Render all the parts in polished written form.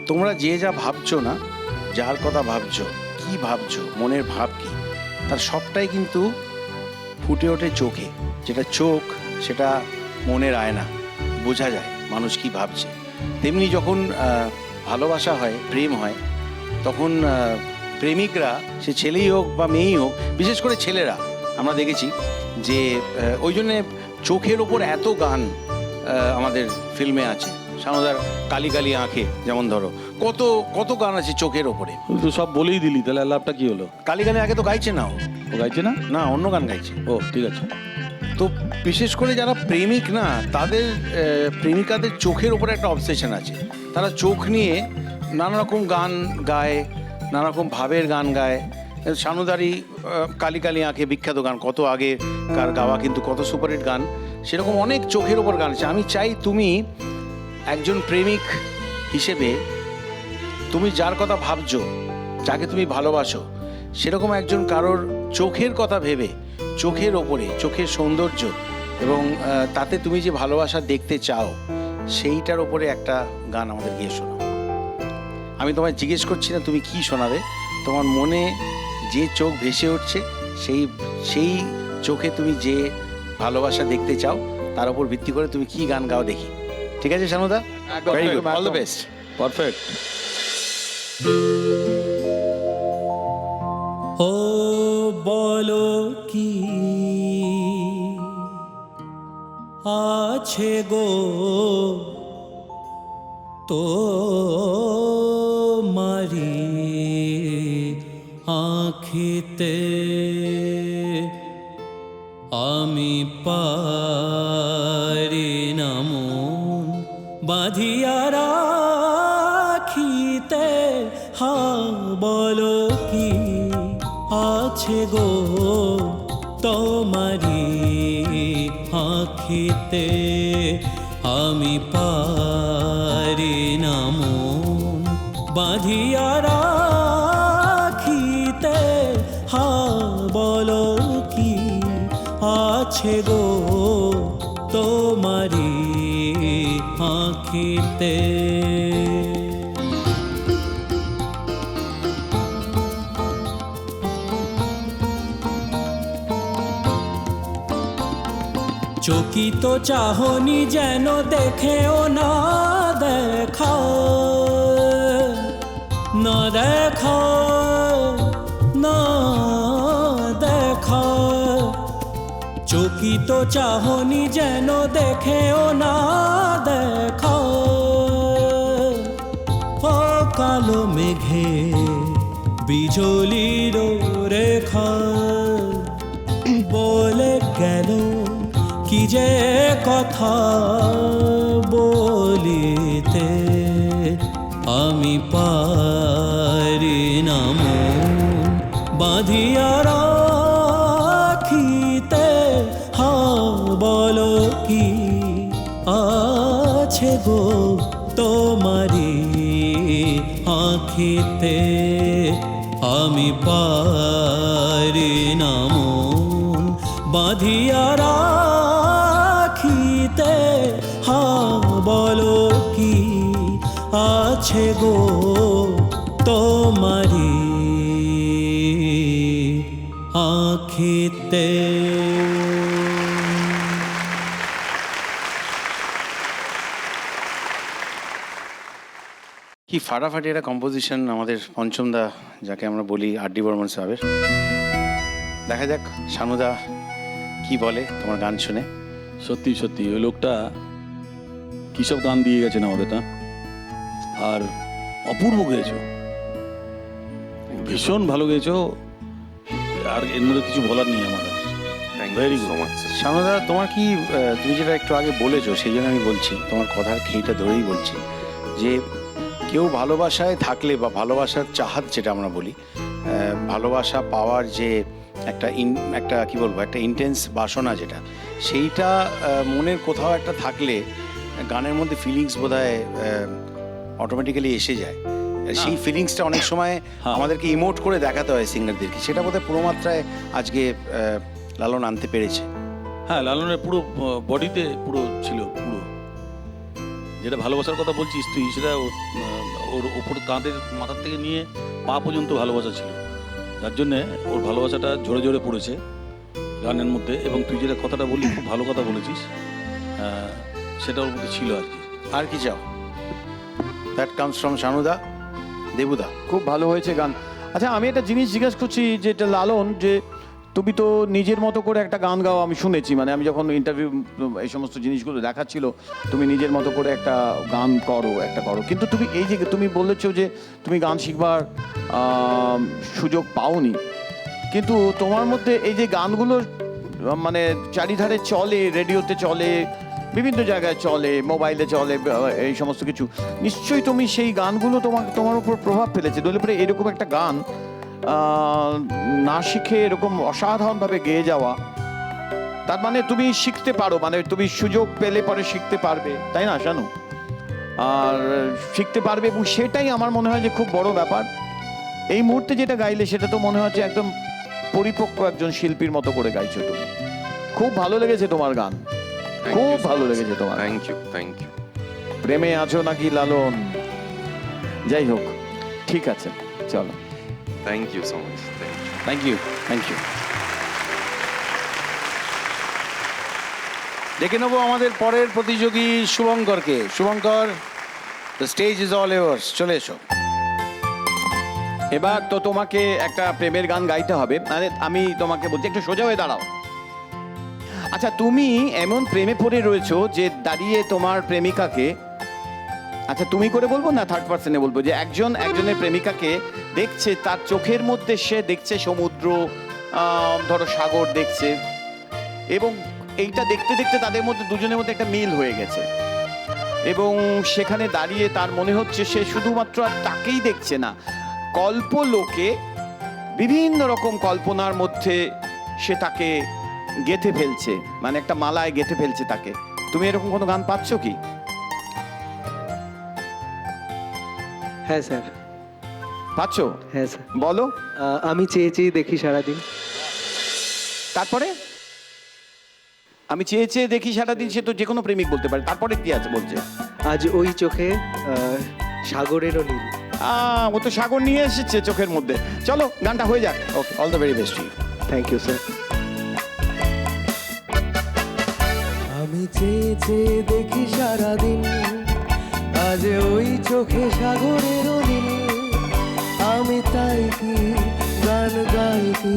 তোমরা যে যা ভাবছো না, যার কথা ভাবছো, কি ভাবছো, মনের ভাব কি, তার সবটাই কিন্তু ফুটে ওঠে চোখে। যেটা চোখ, সেটা মনের আয়না, বোঝা যায় মানুষ কি ভাবছে। তেমনি যখন ভালোবাসা হয়, প্রেম হয়, তখন প্রেমিকরা, সে ছেলেই হোক বা মেয়েই হোক, বিশেষ করে ছেলেরা আমরা দেখেছি যে ওই জন্যে চোখের ওপর এত গান আমাদের ফিল্মে আছে। সানুদার কালি কালি আঁখে যেমন ধরো, কত কত গান আছে চোখের ওপরে। তুই সব বলেই দিলি, তাহলে লাভটা কি হলো? কালি কালি আঁখে তো গাইছে না, ও গাইছে না? না, অন্য গান গাইছে। ও ঠিক আছে। তো বিশেষ করে যারা প্রেমিক না, তাদের প্রেমিকাদের চোখের ওপরে একটা অবসেশন আছে। তারা চোখ নিয়ে নানা রকম গান গায়, নানা রকম ভাবের গান গায়। সানুদারি কালি কালি আঁখে বিখ্যাত গান, কত আগে কার গাওয়া, কিন্তু কত সুপারহিট গান। সেরকম অনেক চোখের ওপর গান আছে। আমি চাই তুমি একজন প্রেমিক হিসেবে, তুমি যার কথা ভাবছো, যাকে তুমি ভালোবাসো, সেরকম একজন কারোর চোখের কথা ভেবে, চোখের ওপরে, চোখের সৌন্দর্য এবং তাতে তুমি যে ভালোবাসা দেখতে চাও, সেইটার ওপরে একটা গান আমাদের গিয়ে শোনাও। আমি তোমায় জিজ্ঞেস করছি না তুমি কি শোনাবে, তোমার মনে যে চোখ ভেসে উঠছে, সেই চোখে তুমি যে ভালোবাসা দেখতে চাও, তার উপর ভিত্তি করে তুমি কি গান গাও দেখি। ঠিক আছে সানুদা? Very good, all the best. Perfect. ও বলো কি আছে গো তোমারি আঁখিতে, আমি পারি না মন বাঁধিয়া রাখিতে। হা বলো কি আছে গো তোমারি আঁখিতে, আমি পারি না মন বাঁধিয়া রাখিতে। হা বলো কি আছে গো তোমারি আঁখিতে। চকিত চাহনি যেন দেখেও না দেখা, না দেখা, না দেখা। চকিত চাহনি যেন দেখেও না দেখা। ও কালো মেঘে বিজলির রেখা বলে গেল কি যে কথা বলিতে, আমি পারি না মন বাঁধিয়া রাখিতে। হা বলো কি আছে গো তোমারি আঁখিতে, আমি পারি না মন বাঁধিয়া রাখিতে। হা বলো কি আছে গো তোমারি আঁখিতে। কি ফাটাফাটি একটা কম্পোজিশন আমাদের পঞ্চমদা, যাকে আমরা বলি আর.ডি. বর্মন সাহেবের। দেখা যাক সানুদা কি বলে তোমার গান শুনে। সত্যি সত্যি ওই লোকটা কী সব গান দিয়ে গেছেন আমাদের, না? আর অপূর্ব গেয়েছো, ভীষণ ভালো গেয়েছো। আর এর মধ্যে কিছু বলার নেই আমার। Very good. সানুদা, তোমার কি, তুমি যেটা একটু আগে বলেছো, সেই জন্য আমি বলছি, তোমার কথার খেইটা ধরেই বলছি, যে কেউ ভালোবাসায় থাকলে বা ভালোবাসার চাহাত যেটা আমরা বলি, ভালোবাসা পাওয়ার যে একটা কি বলবো, একটা ইন্টেন্স বাসনা, যেটা সেইটা মনের কোথাও একটা থাকলে গানের মধ্যে ফিলিংস বোধহয় অটোমেটিক্যালি এসে যায়। সেই ফিলিংসটা অনেক সময় আমাদেরকে ইমোট করে দেখাতে হয় সিঙ্গারদেরকে, সেটা বোধহয় পুরো মাত্রায় আজকে লালন আনতে পেরেছে। হ্যাঁ, লালনের পুরো বডিতে পুরো ছিল, পুরো যেটা ভালোবাসার কথা বলছিস তুই, সেটা ওর ওপর কাঁধের মাথার থেকে নিয়ে পা পর্যন্ত ভালোবাসা ছিল, যার জন্যে ওর ভালোবাসাটা ঝরে ঝরে পড়েছে গানের মধ্যে। এবং তুই যেটা কথাটা বললি, খুব ভালো কথা বলেছিস, সেটা ওর মধ্যে ছিল আর কি। আর কি চাও? দ্যাট কামস ফ্রম শানুদা। দেবুদা, খুব ভালো হয়েছে গান। আচ্ছা, আমি একটা জিনিস জিজ্ঞাসা করছি, যেটা লালন, যে তুমি তো নিজের মতো করে একটা গান গাও, আমি শুনেছি, মানে আমি যখন ইন্টারভিউ এই সমস্ত জিনিসগুলো দেখাচ্ছিল, তুমি নিজের মতো করে একটা গান করো, কিন্তু তুমি এই যে তুমি বলেছো যে তুমি গান শিখবার সুযোগ পাওনি, কিন্তু তোমার মধ্যে এই যে গানগুলো মানে চারিধারে চলে, রেডিওতে চলে, বিভিন্ন জায়গায় চলে, মোবাইলে চলে, এই সমস্ত কিছু, নিশ্চয়ই তুমি সেই গানগুলো তোমার উপর প্রভাব ফেলেছে। দলে পরে এরকম একটা গান না শিখে এরকম অসাধারণভাবে গেয়ে যাওয়া, তার মানে তুমি শিখতে পারো, মানে তুমি সুযোগ পেলে পরে শিখতে পারবে, তাই না শানু? আর শিখতে পারবে, এবং সেটাই আমার মনে হয় যে খুব বড় ব্যাপার। এই মুহূর্তে যেটা গাইলে সেটা তো মনে হচ্ছে একদম পরিপক্ক একজন শিল্পীর মতো করে গাইছো তুমি। খুব ভালো লেগেছে তোমার গান, খুব ভালো লেগেছে তোমার। Thank you. প্রেমে আছো নাকি লালন? যাই হোক, ঠিক আছে, চলো। Thank you so much. Thank you, thank you. ডেকে নেবো আমাদের পরের প্রতিযোগী শুভঙ্করকে। Shubhankar, the stage is all yours, চলে এসো। এবার তো তোমাকে একটা প্রেমের গান গাইতে হবে, মানে আমি তোমাকে বলছি একটু সোজা হয়ে দাঁড়াও। আচ্ছা, তুমি এমন প্রেমে পড়ে রয়েছো যে দাঁড়িয়ে তোমার প্রেমিকাকে, আচ্ছা তুমি করে বলবো না থার্ড পার্সনে বলবো, যে একজনের প্রেমিকাকে দেখছে, তার চোখের মধ্যে সে দেখছে সমুদ্র, ধরো সাগর দেখছে, এবং এইটা দেখতে দেখতে তাদের মধ্যে দুজনের মধ্যে একটা মিল হয়ে গেছে, এবং সেখানে দাঁড়িয়ে তার মনে হচ্ছে সে শুধুমাত্র আর তাকেই দেখছে না, কল্পলোকে বিভিন্ন রকম কল্পনার মধ্যে সে তাকে গেঁথে ফেলছে, মানে একটা মালায় গেঁথে ফেলছে তাকে। তুমি এরকম কোনো গান পাচ্ছ কি? হ্যাঁ স্যার। পাচ্ছ? হ্যাঁ স্যার। বলো। আমি চেয়ে চেয়ে দেখি সারাদিন। তারপরে আমি চেয়ে চেয়ে দেখি সারাদিন, সে তো যে কোনো প্রেমিক বলতে পারে। তারপরে কি আছে বলছে? আজ ওই চোখে সাগরেরও নীল। ও তো সাগর নিয়ে এসেছে চোখের মধ্যে। চলো, গানটা হয়ে যাক। Okay, all the very best. Thank you sir. আমি চেয়ে চেয়ে দেখি সারাদিন, আজ ওই চোখে সাগরেরও নীল। আমি তাই কি গান গাই কি,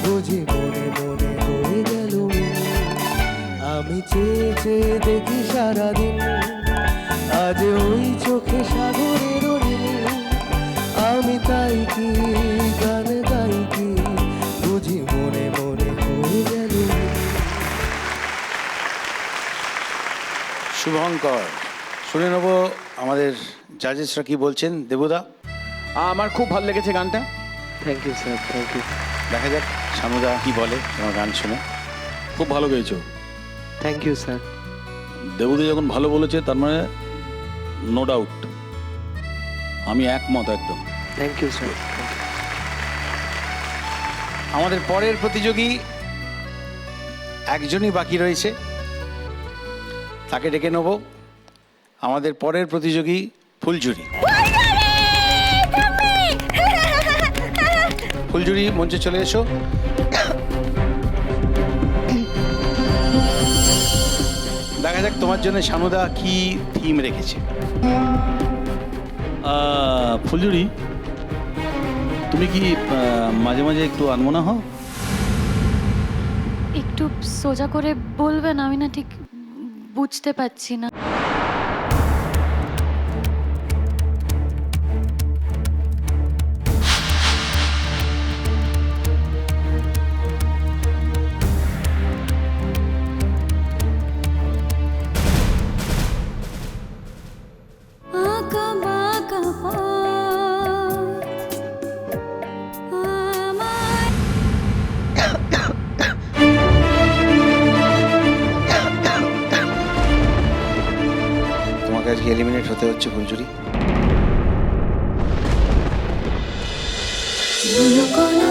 বুঝি মনে মনে হয়ে গেল মিল। আমি চেয়ে চেয়ে দেখি সারাদিন, আজ ওই চোখে সাগরেরও নীল। আমি তাই কি গান গাই কি, বুঝি মনে মনে হয়ে গেল মিল। শুভঙ্কর, শুনে নেবো আমাদের জাজেসরা কি বলছেন। দেবুদা, আমার খুব ভালো লেগেছে গানটা। Thank you sir, thank you. দেখা যাক শানুদা কি বলে তোমার গান শুনে। খুব ভালো গেয়েছো। Thank you sir. দেবুদি যখন ভালো বলেছে, তার মানে নো ডাউট, আমি একমত একদম। Thank you sir. আমাদের পরের প্রতিযোগী একজনই বাকি রয়েছে, তাকে ডেকে নেব। আমাদের পরের প্রতিযোগী ফুলঝুরি। ফুলঝুরি, মঞ্চে চলে এসো। দেখা যাক তোমার জন্য শানুদা কি থিম রেখেছে। ফুলঝুরি, তুমি কি মাঝে মাঝে একটু আনমনা হও? একটু সোজা করে বলবেন, আমি না ঠিক বুঝতে পারছি না। তোমাকে আজকে এলিমিনেট হতে হচ্ছে ফুলঝুরি। লুকোনো